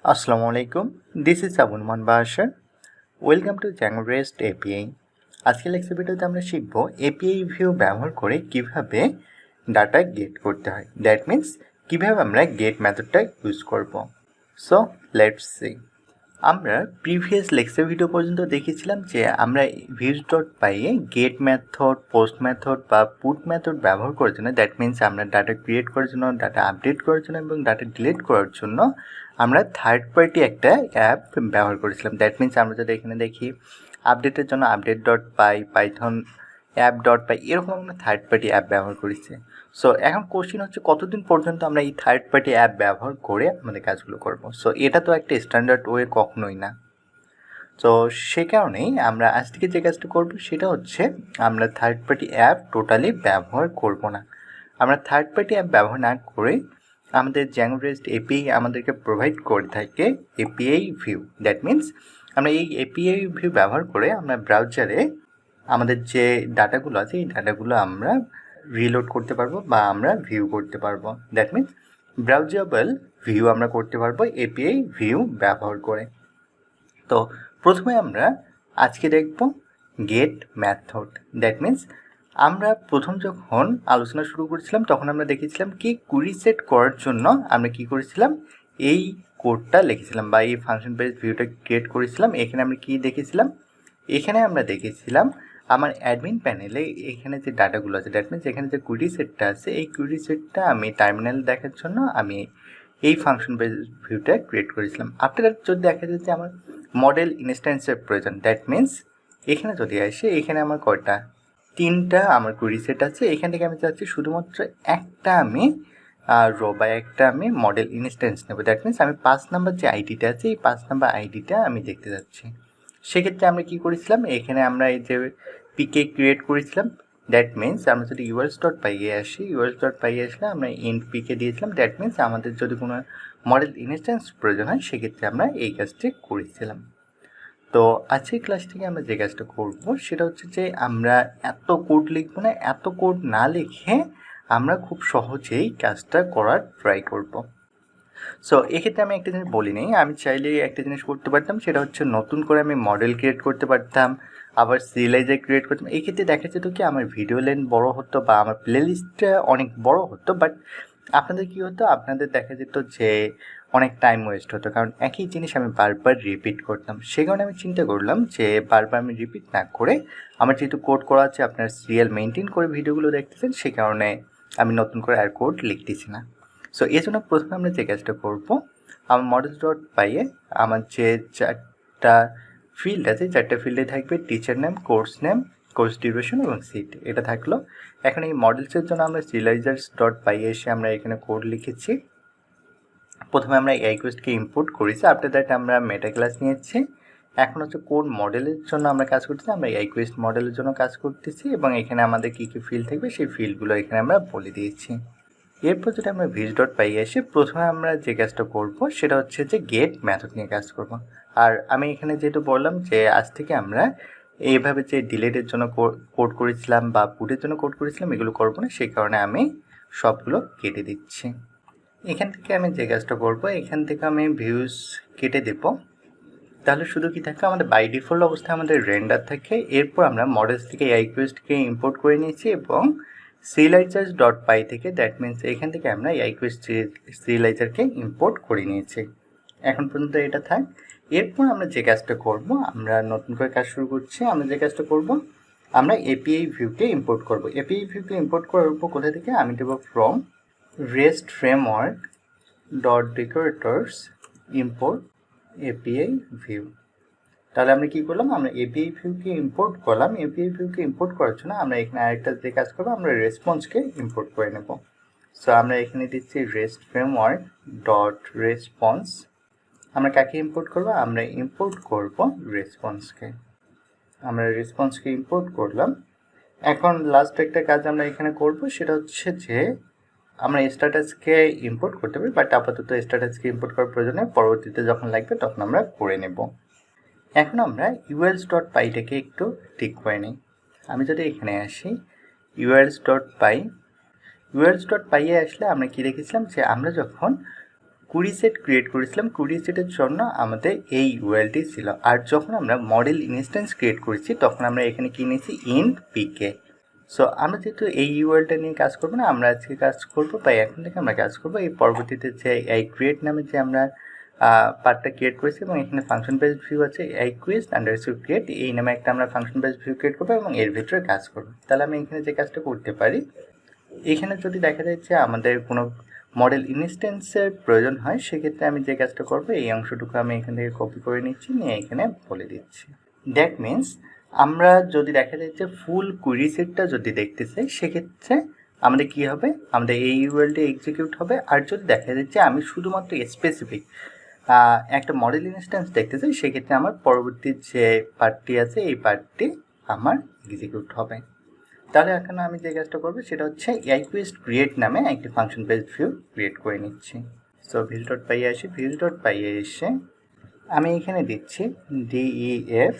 Assalamu alaikum. This is Abunman Bashar. Welcome to Django REST API. আজকে lecture ভিডিওতে আমরা শিখব API ভিউ ব্যবহার করে কিভাবে ডাটা গেট করতে হয়। দ্যাট মিন্স কিভাবে আমরা গেট মেথডটা ইউজ করব। So let's see. আমরা প্রিভিয়াস লেকচার ভিডিও পর্যন্ত দেখেছিলাম যে আমরা views.py এ গেট মেথড, পোস্ট মেথড বা পুট মেথড ব্যবহার করার জন্য, দ্যাট মিন্স আমরা ডাটা ক্রিয়েট করার জন্য, ডাটা আপডেট করার জন্য এবং ডাটা ডিলিট করার জন্য আমরা থার্ড পার্টি একটা অ্যাপ ব্যবহার করেছিলাম। দ্যাট মিন্স আমরা যদি এখানে দেখি আপডেটের জন্য update.py, পাইথন অ্যাপ.py এরকম আমরা থার্ড পার্টি অ্যাপ ব্যবহার করেছি। সো এখন কোশ্চেন হচ্ছে কতদিন পর্যন্ত আমরা এই থার্ড পার্টি অ্যাপ ব্যবহার করে আমাদের কাজগুলো করব। সো এটা তো একটা স্ট্যান্ডার্ড ওয়ে কখনোই না। তো সে কারণেই আমরা আজ থেকে যে কাজটা করব সেটা হচ্ছে আমরা থার্ড পার্টি অ্যাপ টোটালি ব্যবহার করব না। আমরা থার্ড পার্টি অ্যাপ ব্যবহার না করে আমাদের Django REST API আমাদেরকে প্রোভাইড করে থাকে API ভিউ। দ্যাট মিন্স আমরা এই API ভিউ ব্যবহার করে আমরা ব্রাউজারে আমাদের যে ডাটাগুলো আছে এই ডাটাগুলো আমরা রিলোড করতে পারবো বা আমরা ভিউ করতে পারবো। দ্যাট মিন্স ব্রাউজেবল ভিউ আমরা করতে পারবো API ভিউ ব্যবহার করে। তো প্রথমে আমরা আজকে দেখব গেট মেথড। দ্যাট মিন্স আমরা প্রথম যখন আলোচনা শুরু করেছিলাম তখন আমরা দেখেছিলাম কি কুইরি সেট করার জন্য আমরা কি করেছিলাম, এই কোডটা লিখেছিলাম বা এই ফাংশন বেস ভিউটা ক্রিয়েট করেছিলাম। এখানে আমরা কি দেখেছিলাম, এখানে আমরা দেখেছিলাম আমার অ্যাডমিন প্যানেলে এখানে যে ডাটাগুলো আছে, দ্যাট মিন্স এখানে যে কুইরি সেটটা আছে এই কুইরি সেটটা আমি টার্মিনাল দেখার জন্য আমি এই ফাংশন বেস ভিউটা ক্রিয়েট করেছিলাম। আফটার দ্যাট যদি দেখা যায় যে আমার মডেল ইনস্ট্যান্সের প্রয়োজন, দ্যাট মিন্স এখানে যদি আসে এখানে আমার কয়টা, তিনটা আমার কুইরি সেট আছে। এখান থেকে আমি চাচ্ছি শুধুমাত্র একটা আমি রো বা একটা আমি মডেল ইনস্ট্যান্স নেব। দ্যাট মিন্স আমি 5 নাম্বার যে আইডিটা আছে এই 5 নাম্বার আইডিটা আমি দেখতে যাচ্ছি। সেক্ষেত্রে আমরা কি করেছিলাম, এখানে আমরা এই যে পিকে ক্রিয়েট করেছিলাম। দ্যাট মিন্স আমরা যদি users.py এ আসি, users.py আসলে আমরা ইন্ট পিকে দিয়েছিলাম। দ্যাট মিন্স আমাদের যদি কোনো মডেল ইনস্ট্যান্স প্রয়োজন হয় সেক্ষেত্রে আমরা এই কাজটি করেছিলাম। তো আজকের ক্লাস থেকে আমরা যে কাজটা করব সেটা হচ্ছে যে আমরা এত কোড লিখব না, এত কোড না লিখে আমরা খুব সহজেই কাজটা করার ট্রাই করব। সো এক্ষেত্রে আমি একটা জিনিস বলি নেই, আমি চাইলে একটা জিনিস করতে পারতাম, সেটা হচ্ছে নতুন করে আমি মডেল ক্রিয়েট করতে পারতাম, আবার সিরিয়ালাইজার ক্রিয়েট করতাম। এই ক্ষেত্রে দেখা যেত কি আমার ভিডিও লেন্থ বড় হতো বা আমার প্লে লিস্টটা অনেক বড় হতো, বাট আপনাদের কী হতো, আপনাদের দেখা যেত যে অনেক টাইম ওয়েস্ট হতো, কারণ একই জিনিস আমি বারবার রিপিট করতাম। সে কারণে আমি চিন্তা করলাম যে বারবার আমি রিপিট না করে, আমার যেহেতু কোড করা আছে, আপনার সিরিয়াল মেনটেন করে ভিডিওগুলো দেখতেছেন, সে কারণে আমি নতুন করে আর কোড লিখতেছি না। সো এই জন্য প্রথমে আমরা যে কাজটা করবো, আমার models.py এ আমার যে চারটা ফিল্ড আছে, চারটা ফিল্ডে থাকবে টিচার নেম, কোর্স ডিউরেশন এবং সিট, এটা থাকলো। এখন এই মডেলসের জন্য আমরা serializers.py এসে আমরা এখানে কোড লিখেছি। প্রথমে আমরা এই রিকোয়েস্টকে ইম্পোর্ট করেছি, আফটার দ্যাট আমরা মেটা ক্লাস নিয়েছি। এখন হচ্ছে কোড মডেলের জন্য আমরা কাজ করতেছি, আমরা এই রিকোয়েস্ট মডেলের জন্য কাজ করতেছি এবং এখানে আমাদের কী কী ফিল্ড থাকবে সেই ফিল্ডগুলো এখানে আমরা বলে দিয়েছি। এরপর যদি আমরা views.py আসি, প্রথমে আমরা যে কাজটা করব সেটা হচ্ছে যে গেট মেথড নিয়ে কাজ করব। আর আমি এখানে যেহেতু বললাম যে আজ থেকে আমরা এইভাবে যে ডিলেটের জন্য কোড করেছিলাম বা পুটের জন্য কোড করেছিলাম এগুলো করব না, সেই কারণে আমি সবগুলো কেটে দিচ্ছি। এখান থেকে আমি যে কাজটা করব, এখান থেকে আমি ভিউজ কেটে দেব, তাহলে শুধু কি থাকে, আমাদের বাই ডিফল্ট অবস্থায় আমাদের রেন্ডার থাকে। এরপর আমরা মডেলস থেকে এই রিকোয়েস্টকে ইম্পোর্ট করে নিয়েছি এবং serializers.py থেকে, দ্যাট মিন্স এখান থেকে আমরা এই রিকোয়েস্ট সিরিয়ালাইজারকে ইম্পোর্ট করে নিয়েছি। এখন পর্যন্ত এটা থাক। এরপর আমরা যে কাজটা করব, আমরা নতুন করে কাজ শুরু করছি। আমরা যে কাজটা করব, আমরা API ভিউকে ইম্পোর্ট করব। API ভিউকে ইম্পোর্ট করব কোথা থেকে, আমি দেব from REST framework dot decorators import API view। তাহলে আমরা কি করলাম, আমরা API ভিউকে ইম্পোর্ট করলাম। API ভিউকে ইম্পোর্ট করার জন্য আমরা এখানে আরেকটা যে কাজ করবো, আমরা রেসপন্সকে ইম্পোর্ট করে নেব। সো আমরা এখানে দিচ্ছি REST framework dot response। আমরা কাকে ইম্পোর্ট করব, আমরা ইম্পোর্ট করব রেসপন্সকে। আমরা রেসপন্সকে ইম্পোর্ট করলাম। এখন লাস্ট একটা কাজ আমরা এখানে করব, সেটা হচ্ছে যে আমরা স্ট্যাটাসকে ইম্পোর্ট করতে পারি, বাট আপাতত স্ট্যাটাসকে ইম্পোর্ট করার প্রয়োজনে পরবর্তীতে যখন লাগবে তখন আমরা করে নেব। এখন আমরা urls.py-টাকে একটু ঠিক করে নিই। আমি যদি এখানে আসি urls.py এ আসলে আমরা কি দেখেছিলাম যে আমরা যখন কুড়ি সেট ক্রিয়েট করেছিলাম, কুড়ি সেটের জন্য আমাদের এই ইউআরএলটি ছিল। আর যখন আমরা মডেল ইনস্ট্যান্স ক্রিয়েট করেছি তখন আমরা এখানে কি নিয়েছি, ইন্ট পিকে। সো আমরা যেহেতু এই ইউআরএলটা নিয়ে কাজ করবো না, আমরা আজকে কাজ করবো বা এখন থেকে আমরা কাজ করবো এই পরবর্তীতে যে এই ক্রিয়েট নামে যে আমরা পার্টটা ক্রিয়েট করেছি এবং এখানে ফাংশন বেসড ভিউ আছে, এই কুইজ আন্ডারস্কোর ক্রিয়েট এই নামে একটা আমরা ফাংশন বেসড ভিউ ক্রিয়েট করবো এবং এর ভিতরে কাজ করবো। তাহলে আমি এখানে যে কাজটা করতে পারি, এখানে যদি দেখা যায় যে আমাদের কোনো মডেল ইনস্ট্যান্সের প্রয়োজন হয় সেক্ষেত্রে আমি যে কাজটা করবো এই অংশটুকু আমি এখান থেকে কপি করে নিচ্ছি, নিয়ে এখানে বলে দিচ্ছি। দ্যাট মিনস আমরা যদি দেখা যায় যে ফুল কুইরি সেটটা যদি দেখতে চাই সেক্ষেত্রে আমাদের কী হবে, আমাদের এই ইউআরএলটি এক্সিকিউট হবে। আর যদি দেখা যায় যে আমি শুধুমাত্র স্পেসিফিক একটা মডেল ইনস্ট্যান্স দেখতে চাই সেক্ষেত্রে আমার পরবর্তী যে পার্টটি আছে এই পার্টটি আমার এক্সিকিউট হবে। তাহলে এখন আমি যে কাজটা করবো সেটা হচ্ছে রিকোয়েস্ট ক্রিয়েট নামে একটি ফাংশন বেসড ভিউ ক্রিয়েট করে নিচ্ছি। সো ভিউ.py আসি, ভিউ.py এসে আমি এখানে দিচ্ছি def,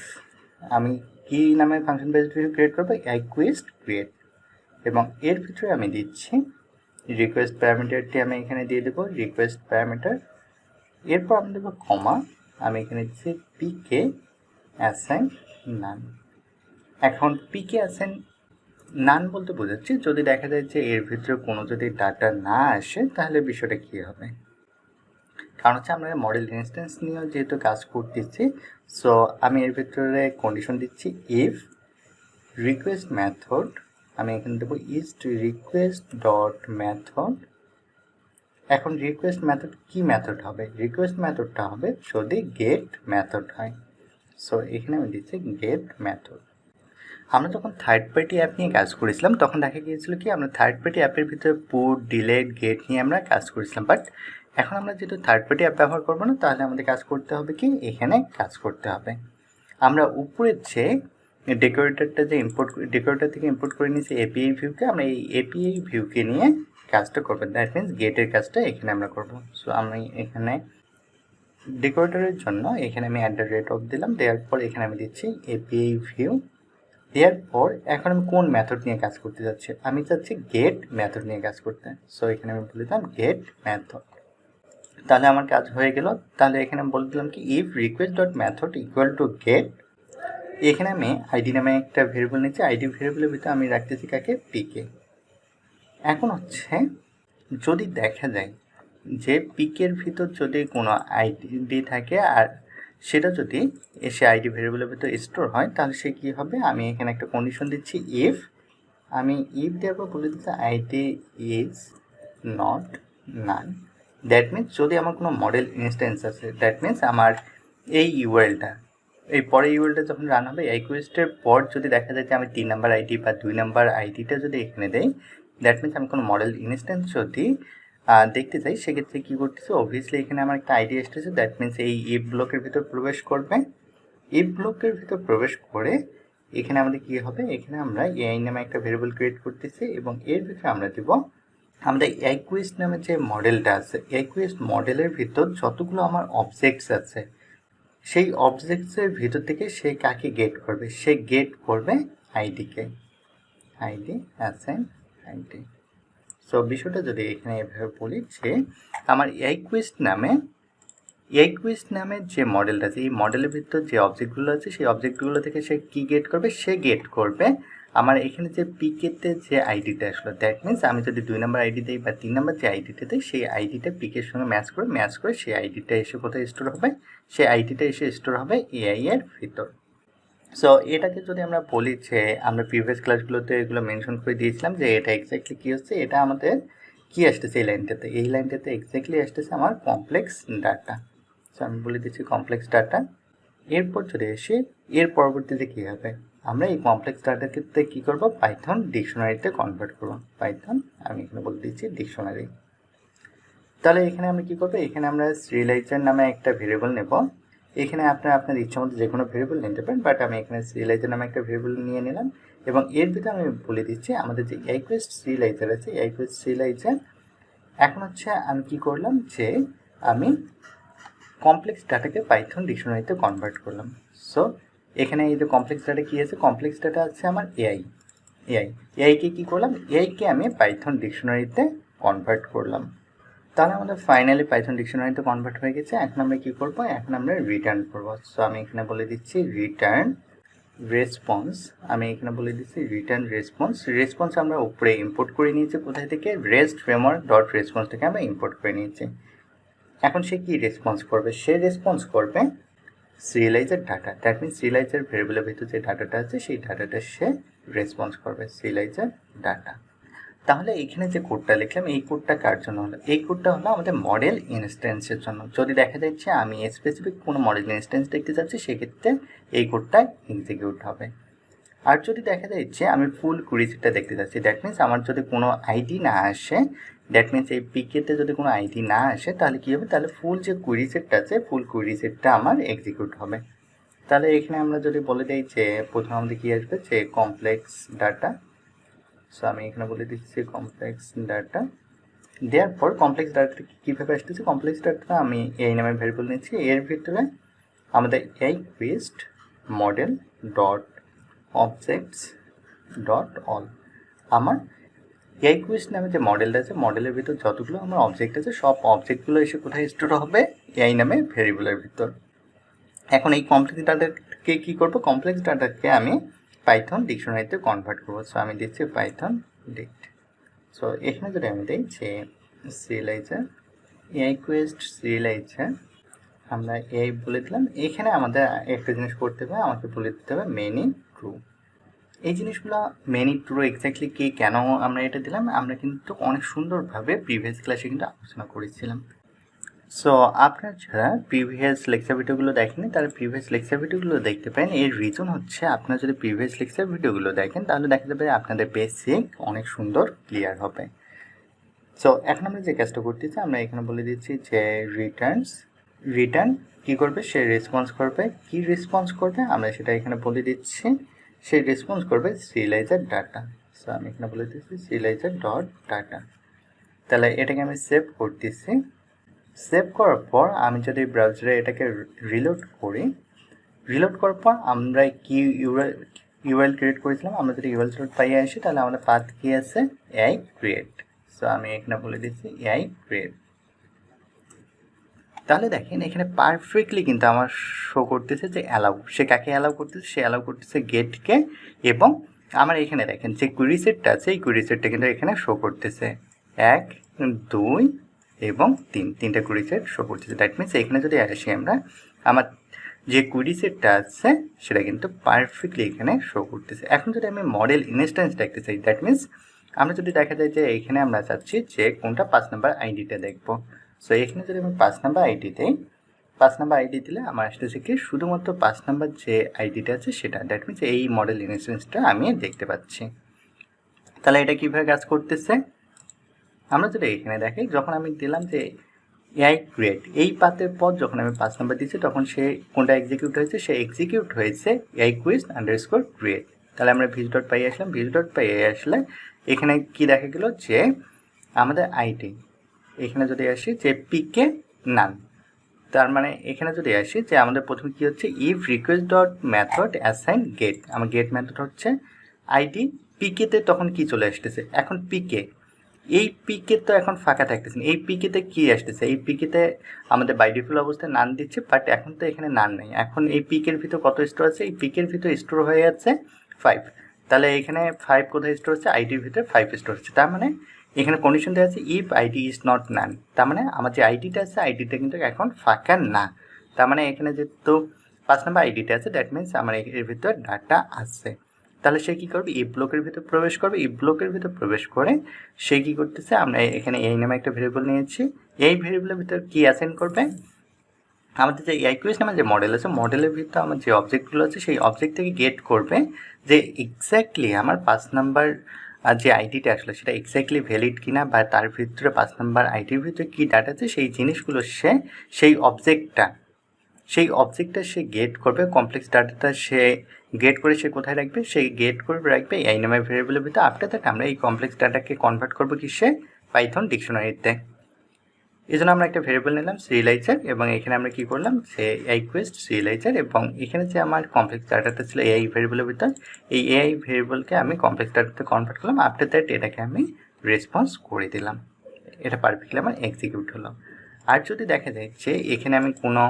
আমি কি নামে ফাংশন বেসড ভিউ ক্রিয়েট করবো, রিকোয়েস্ট ক্রিয়েট, এবং এর ভিতরে আমি দিচ্ছি রিকোয়েস্ট প্যারামিটারটি আমি এখানে দিয়ে দেবো রিকোয়েস্ট প্যারামিটার। এরপর আমি দেবো কমা, আমি এখানে দিচ্ছি পিকে অ্যাসাইন নান। এখন পিকে অ্যাসাইন নান বলতে বোঝাচ্ছি যদি দেখা যায় যে এর ভিতরে কোনো যদি ডাটা না আসে তাহলে বিষয়টা কী হবে, কারণ হচ্ছে আমরা মডেল ইনস্ট্যান্স নিয়েও যেহেতু কাজ করতেছি। সো আমি এর ভিতরে কন্ডিশন দিচ্ছি ইফ রিকোয়েস্ট মেথড, আমি এখানে দেবো ইজ রিকোয়েস্ট ডট মেথড। এখন রিকোয়েস্ট মেথড কি মেথড হবে, রিকোয়েস্ট মেথডটা হবে যদি গেট মেথড হয়। সো এখানে আমি দিচ্ছি গেট মেথড। আমরা যখন থার্ড পার্টি অ্যাপ নিয়ে কাজ করেছিলাম তখন দেখা গিয়েছিল কি আমরা থার্ড পার্টি অ্যাপের ভিতরে পুট ডিলেট গেট নিয়ে আমরা কাজ করেছিলাম, বাট এখন আমরা যেহেতু থার্ড পার্টি অ্যাপ ব্যবহার করবো না তাহলে আমাদের কাজ করতে হবে কি, এখানে কাজ করতে হবে আমরা উপরের যে ডেকোরেটরটা যে ডেকোরেটর থেকে ইম্পোর্ট করে নিয়েছি এপিআই ভিউকে, আমরা এই এপিআই ভিউকে নিয়ে কাজটা করবো। দ্যাট মিনস গেটের কাজটা এখানে আমরা করবো। সো আমি এখানে ডেকোরেটরের জন্য এখানে আমি @ দিলাম, দেওয়ার পর এখানে আমি দিচ্ছি এপিআই ভিউ। এরপর এখন আমি কোন মেথড নিয়ে কাজ করতে যাচ্ছি, আমি চাচ্ছি গেট মেথড নিয়ে কাজ করতে। সো এখানে আমি বলে দিলাম গেট মেথড। তাহলে আমার কাজ হয়ে গেল। তাহলে এখানে আমি বলে দিলাম কি if request dot method equal to get, এখানে আমি আইডি নামে একটা ভেরিয়েবল নিচ্ছি, আইডি ভেরিয়েবলের ভিতরে আমি রাখতেছি কাকে, পিকে। এখন হচ্ছে যদি দেখা যায় যে পিকের ভিতর যদি কোনো আইডি থাকে আর সেটা যদি এসে আইডি ভেরিয়েবলের ভিতর স্টোর হয় তাহলে সে কী হবে, আমি এখানে একটা কন্ডিশন দিচ্ছি ইফ, আমি ইফ দেওয়ার পর বলে দিচ্ছি ID is not naan. That means যদি আমার কোনো মডেল ইনস্ট্যান্স আছে, দ্যাট মিনস আমার এই ইউআরএলটা এই পরে ইউআরএলটা যখন রান হবে এই রিকোয়েস্টের পর যদি দেখা যায় যে আমি 3 নাম্বার আইডি বা 2 নাম্বার আইডিটা যদি এখানে দেই, দ্যাট মিনস আমি কোনো মডেল ইনস্ট্যান্স যদি দেখতে চাই সেক্ষেত্রে কী করতেছে, অবভিয়াসলি এখানে আমার একটা আইডি এসেছে, দ্যাট মিনস এই ইফ ব্লকের ভিতর প্রবেশ করবে। ইফ ব্লকের ভিতর প্রবেশ করে এখানে আমাদের কী হবে, এখানে আমরা এআই নামে একটা ভেরিয়েবল ক্রিয়েট করতেছি এবং এর ভিতরে আমরা দেব আমাদের রিকোয়েস্ট নামে যে মডেলটা আছে, রিকোয়েস্ট মডেলের ভিতর যতগুলো আমার অবজেক্টস আছে সেই অবজেক্টসের ভিতর থেকে সে কাকে গেট করবে, সে গেট করবে আইডিকে, আইডি অ্যাসাইন আইডি। সো বিষয়টা যদি এখানে এভাবে বলি যে আমার রিকোয়েস্ট নামে যে মডেলটা আছে এই মডেলের ভিতর যে অবজেক্টগুলো আছে সেই অবজেক্টগুলো থেকে সে কি গেট করবে, সে গেট করবে আমার এখানে যে পিকেতে যে আইডিটা আসলো। দ্যাট মিনস আমি যদি 2 নাম্বার আইডি দিই বা 3 নাম্বার যে আইডিটা দিই সেই আইডিটা পিকের সঙ্গে ম্যাচ করে সেই আইডিটা এসে কোথায় স্টোর হবে, সেই আইডিটা এসে স্টোর হবে এআই এর ভিতর। সো এটাকে যদি আমরা বলি যে আমরা প্রিভিয়াস ক্লাসগুলোতে এগুলো মেনশন করে দিয়েছিলাম যে এটা এক্স্যাক্টলি কী হচ্ছে, এটা আমাদের কী আসতেছে এই লাইনটাতে এক্স্যাক্টলি আসতেছে আমার কমপ্লেক্স ডাটা। সো আমি বলে দিচ্ছি কমপ্লেক্স ডাটা। এরপর যদি এসে এর পরবর্তীতে কী হবে, আমরা এই কমপ্লেক্স ডাটাকে কী করবো, পাইথন ডিকশনারিতে কনভার্ট করবো। পাইথন আমি এখানে বলে দিচ্ছি ডিকশনারি। তাহলে এখানে আমি কী করবো, এখানে আমরা সিরিয়ালাইজার নামে একটা ভেরিয়েবল নেব। এখানে আপনার ইচ্ছা মতো যে কোনো ভেরিয়েবল নিতে পারেন, বাট আমি এখানে সিরিয়ালাইজার নামে একটা ভেরিয়েবল নিয়ে নিলাম এবং এর ভিতরে আমি বলে দিচ্ছি আমাদের যে রিকোয়েস্ট সিরিয়ালাইজার আছে রিকোয়েস্ট সিরিয়ালাইজার। এখন হচ্ছে আমি কি করলাম যে আমি কমপ্লেক্স ডাটাকে পাইথন ডিকশনারিতে কনভার্ট করলাম। সো এখানে এই যে কমপ্লেক্স ডাটা কী আছে, কমপ্লেক্স ডাটা আছে আমার এআইকে কী করলাম, এআইকে আমি পাইথন ডিকশনারিতে কনভার্ট করলাম। তাহলে আমাদের ফাইনালি পাইথন ডিকশনারিতে কনভার্ট হয়ে গেছে। এখন আমরা কি করব, এখন আমরা রিটার্ন করব। সো আমি এখানে বলে দিচ্ছি রিটার্ন রেসপন্স। আমি এখানে বলে দিচ্ছি রিটার্ন রেসপন্স। রেসপন্স আমরা উপরে ইম্পোর্ট করে নিয়েছি কোথায় থেকে, রেস্ট ফ্রেমওয়ার্ক ডট রেসপন্স থেকে আমরা ইম্পোর্ট করে নিয়েছি। এখন সে কি রেসপন্স করবে, সে রেসপন্স করবে সিরিয়ালাইজার ডাটা। দ্যাট মিনস সিরিয়ালাইজার ভেরিয়েবলের ভিতরে যে ডাটাটা আছে সেই ডাটাটা সে রেসপন্স করবে, সিরিয়ালাইজার ডাটা। তাহলে এখানে যে কোডটা লিখলাম এই কোডটা কার জন্য হলো, এই কোডটা হলো আমাদের মডেল ইনস্ট্যান্সের জন্য। যদি দেখা যাচ্ছে আমি স্পেসিফিক কোনো মডেল ইনস্ট্যান্স দেখতে চাচ্ছি সেক্ষেত্রে এই কোডটা এক্সিকিউট হবে। আর যদি দেখা যাচ্ছে আমি ফুল কুড়ি সেটটা দেখতে চাচ্ছি, দ্যাট মিনস আমার যদি কোনো আইডি না আসে, দ্যাট মিনস এই পিকেতে যদি কোনো আইডি না আসে তাহলে কী হবে, তাহলে ফুল যে কুড়ি সেটটা আছে ফুল কুড়ি সেটটা আমার এক্সিকিউট হবে। তাহলে এখানে আমরা যদি বলে দিই যে প্রথমে আমাদের কী আসবে, যে কমপ্লেক্স ডাটা। সো আমি এখানে বলে দিচ্ছি কমপ্লেক্স ডাটা। দেওয়ার পর কমপ্লেক্স ডাটাটা কীভাবে আসতেছে, কমপ্লেক্স ডাটাটা আমি এই নামে ভেরিয়েবল নিচ্ছি, এর ভিতরে আমাদের এই quest model dot objects dot all. আমার এই কুইস্ট নামে যে মডেলটা আছে মডেলের ভিতর যতগুলো আমার অবজেক্ট আছে সব অবজেক্টগুলো এসে কোথায় স্টোর হবে, এই নামে ভেরিয়েবলের ভিতর। এখন এই কমপ্লেক্স ডাটাকে কী করবো, কমপ্লেক্স ডাটাকে আমি পাইথন ডিকশনারিতে কনভার্ট করবো। সো আমি দিচ্ছি পাইথন ডিক্ট। সো এখানে যদি আমি দিই যে সিরিয়ালাইজার এই কুইস্ট সিরিয়ালাইজার, আমরা এই বলে দিলাম। এখানে আমাদের একটা জিনিস করতে হবে, আমাকে বলে দিতে হবে মেনি ট্রু। এই জিনিসগুলো মেনি ট্রু এক্স্যাক্টলি কি কেন আমরা এটা দিলাম, আমরা কিন্তু অনেক সুন্দরভাবে প্রিভিয়াস ক্লাসে কিন্তু আলোচনা করেছিলাম। সো আপনারা যারা প্রিভিয়াস লেকচার ভিডিওগুলো দেখেনি তারা প্রিভিয়াস লেকচার ভিডিওগুলো দেখতে পারেন। এর রিজন হচ্ছে আপনারা যদি প্রিভিয়াস লেকচার ভিডিওগুলো দেখেন তাহলে দেখা যাবে আপনাদের বেসিক অনেক সুন্দর ক্লিয়ার হবে। সো এখন আমরা যে কাজটা করতেছি, আমরা এখানে বলে দিচ্ছি যে রিটার্ন কী করবে, সে রেসপন্স করবে। কি রেসপন্স করবে আমরা সেটা এখানে বলে দিচ্ছি, সে রেসপন্স করবে সিরিয়ালাইজার ডাটা। সো আমি এখানে বলে দিচ্ছি সিরিয়ালাইজার ডট ডাটা। তাহলে এটাকে আমি সেভ করতেছি। সেভ করার পর আমি যদি ব্রাউজারে এটাকে রিলোড করি, রিলোড করার পর আমরা কি ইউআরএল ক্রিয়েট করেছিলাম, আমরা যদি ইউআরএল ডট পাইয়ে আসি তাহলে আমাদের পাথ কি আছে, এআই ক্রিয়েট। সো আমি এখানে বলে দিচ্ছি এআই ক্রিয়েট। তাহলে দেখেন এখানে পারফেক্টলি কিন্তু আমার শো করতেছে যে অ্যালাউ, সে কাকে অ্যালাউ করতেছে, সে অ্যালাউ করতেছে গেটকে। এবং আমার এখানে দেখেন যে কুইরি সেটটা আছে এই কুইরি সেটটা কিন্তু এখানে শো করতেছে 1 2 এবং 3, তিনটা কুইরি সেট শো করতেছে। দ্যাট মিনস এখানে যদি আসি আমরা, আমার যে কুইরি সেটটা আছে সেটা কিন্তু পারফেক্টলি এখানে শো করতেছে। এখন যদি আমি মডেল ইনস্ট্যান্স দেখতে চাই, দ্যাট মিনস আমরা যদি দেখা যায় যে এখানে আমরা চাচ্ছি যে কোনটা 5 নাম্বার আইডিটা দেখব। সো এখানে যদি আমি 5 নাম্বার আইডি দিই, 5 নাম্বার আইডি দিলে আমার আসতেছে কি শুধুমাত্র 5 নাম্বার যে আইডিটা আছে সেটা, দ্যাট মিনস এই মডেল ইনস্ট্যান্সটা আমি দেখতে পাচ্ছি। তাহলে এটা কীভাবে কাজ করতেছে আমরা যদি এখানে দেখি, যখন আমি দিলাম যে এআই ক্রিয়েট এই পাতের পর যখন আমি 5 নাম্বার দিচ্ছি তখন সে কোনটা এক্সিকিউট হয়েছে, সে এক্সিকিউট হয়েছে এআই কুইস্ট আন্ডারস্কোর ক্রিয়েট। তাহলে আমরা ভিজ ডট পাই আসলাম, ভিজ ডট পাই আসলে এখানে কি দেখা গেল যে আমাদের আইডি, এখানে যদি আসি যে পিকে নান, তার মানে এখানে যদি আসি যে আমাদের প্রথমে কী হচ্ছে, if request dot method assign get, আমার গেট মেথড হচ্ছে আইডি, পিকেতে তখন কি চলে আসতেছে, এখন পিকে, এই পিকে তো এখন ফাঁকা থাকতেছে, এই পিকেতে কি আসতেছে, এই পিকেতে আমাদের বাই ডিফল্ট অবস্থায় নান দিচ্ছে, বাট এখন তো এখানে নান নেই। এখন এই পিকের ভিতর কত স্টোর আছে, এই পিকের ভিতর স্টোর হয়ে যাচ্ছে 5। তাহলে এখানে 5 কোথায় স্টোর হচ্ছে, আইডির ভিতরে 5 স্টোর হচ্ছে। তার মানে এখানে কন্ডিশন দেওয়া আছে ইফ আইডি ইজ নট নান, তার মানে আমার যে আইডিটা আছে আইডিটা কিন্তু এখন ফাঁকা না। তার মানে এখানে যেহেতু 5 নাম্বার আইডিটা আছে দ্যাট মিনস আমার এর ভিতর ডাটা আছে। তাহলে সে কী করবে, এই ব্লকের ভিতর প্রবেশ করবে, এই ব্লকের ভিতর প্রবেশ করে সে কী করতেছে, আমরা এখানে এই নামে একটা ভেরিয়েবল নিয়েছি, এই ভেরিয়েবলের ভিতর কি অ্যাসাইন করবে, আমাদের যে এআই কুইস্ট নামে যে মডেল আছে মডেলের ভিতর আমার যে অবজেক্টগুলো আছে সেই অবজেক্ট থেকে গেট করবে যে এক্স্যাক্টলি আমার 5 নাম্বার যে আইডিটা আসলে সেটা এক্স্যাক্টলি ভ্যালিড কিনা, বা তার ভিতরে 5 নাম্বার আইডির ভিতরে কী ডাটা আছে সেই জিনিসগুলো সে সেই অবজেক্টটা সে গেট করবে। কমপ্লেক্স ডাটাটা সে গেট করে সে কোথায় রাখবে, সেই গেট করে রাখবে এই নামের ভেরিয়েবলের ভিতরে। আফটার দ্যাট আমরা এই কমপ্লেক্স ডাটাকে কনভার্ট করবো কিসে, পাইথন ডিকশনারিতে। এই জন্য আমরা একটা ভেরিয়েবল নিলাম সিরিয়ালাইজার, এবং এখানে আমরা কী করলাম যে এআই কুইস্ট সিরিয়ালাইজার, এবং এখানে যে আমার কমপ্লেক্স ডাটাটা ছিল এআই ভেরিয়েবলের ভিতর, এই এআই ভেরিয়েবলকে আমি কমপ্লেক্স ডাটাতে কনভার্ট করলাম। আফটার দ্যাট এটাকে আমি রেসপন্স করে দিলাম। এটা পারফেক্টলি আমার এক্সিকিউট হলো। আর যদি দেখা যায় যে এখানে আমি কোনো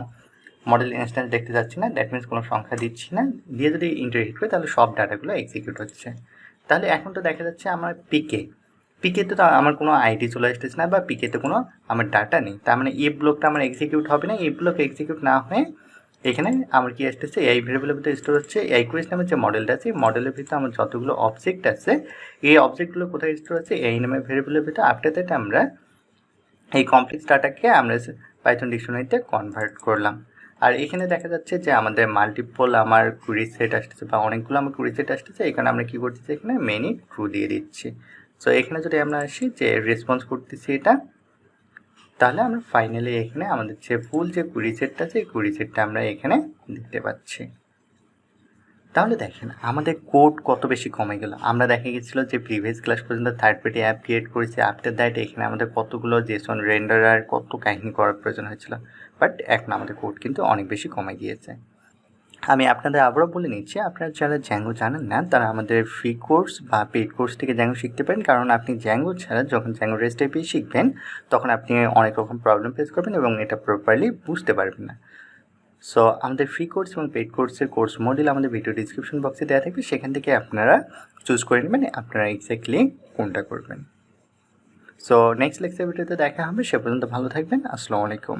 মডেল ইনস্ট্যান্স দেখতে যাচ্ছি না, দ্যাট মিনস কোনো সংখ্যা দিচ্ছি না, দিয়ে যদি ইন্টার হিট করি তাহলে সব ডাটাগুলো এক্সিকিউট হচ্ছে। তাহলে এখন তো দেখা যাচ্ছে আমার পিকেতে তো আমার কোনো আইডি চলে আসতেছে না বা পিকেতে কোনো আমার ডাটা নেই, তার মানে এই ব্লকটা আমার এক্সিকিউট হবে না। এই ব্লক এক্সিকিউট না হয়ে এখানে আমার কি আসতেছে, এই ভেরিয়েবলের ভিতরে স্টোর হচ্ছে এই কোয়েস নামের যে মডেলটা আছে, এই মডেলের ভিতরে আমার যতগুলো অবজেক্ট আছে, এই অবজেক্টগুলো কোথায় স্টোর আছে, এই নামের ভেরিয়েবলের ভিতরে। আফটার দ্যাট আমরা এই কমপ্লেক্স ডাটাকে আমরা পাইথন ডিকশনারিতে কনভার্ট করলাম। আর এখানে দেখা যাচ্ছে যে আমাদের মাল্টিপল আমার কুইরি সেট আসতেছে বা অনেকগুলো আমার কুইরি সেট আসতেছে, এখানে আমরা কী করতেছি, এখানে মেনি ট্রু দিয়ে দিচ্ছি। সো এখানে যদি আমরা আসি যে রেসপন্স করতেছি এটা, তাহলে আমরা ফাইনালি এখানে আমাদের যে ফুল যে কুইরি সেটটা আছে, এই কুইরি সেটটা আমরা এখানে দেখতে পাচ্ছি। তাহলে দেখেন আমাদের কোড কত বেশি কমে গেল। আমরা দেখা গেছিলো যে প্রিভিয়াস ক্লাস পর্যন্ত থার্ড পার্টি অ্যাপ ক্রিয়েট করেছি, আফটার দ্যাট এখানে আমাদের কতগুলো জেসন রেন্ডারার কত কাহিনী করার প্রয়োজন হয়েছিল, বাট এখন আমাদের কোড কিন্তু অনেক বেশি কমে গিয়েছে। আমি আপনাদের আবারও বলে নিচ্ছি, আপনারা যারা জ্যাঙ্গো জানেন না তারা আমাদের ফ্রি কোর্স বা পেইড কোর্স থেকে জ্যাঙ্গো শিখতে পারেন, কারণ আপনি জ্যাঙ্গো ছাড়া যখন জ্যাঙ্গো রেস্ট এপিআই শিখবেন তখন আপনি অনেক রকম প্রবলেম ফেস করবেন এবং এটা প্রপারলি বুঝতে পারবেন না। সো আমাদের ফ্রি কোর্স এবং পেইড কোর্সের কোর্স মডেল আমাদের ভিডিও ডিসক্রিপশন বক্সে দেওয়া থাকবে, সেখান থেকে আপনারা চুজ করে নেবেন আপনারা এক্স্যাক্টলি কোনটা করবেন। সো নেক্সট লেকচার ভিডিওতে দেখা হবে, সে পর্যন্ত ভালো থাকবেন। আসসালামু আলাইকুম।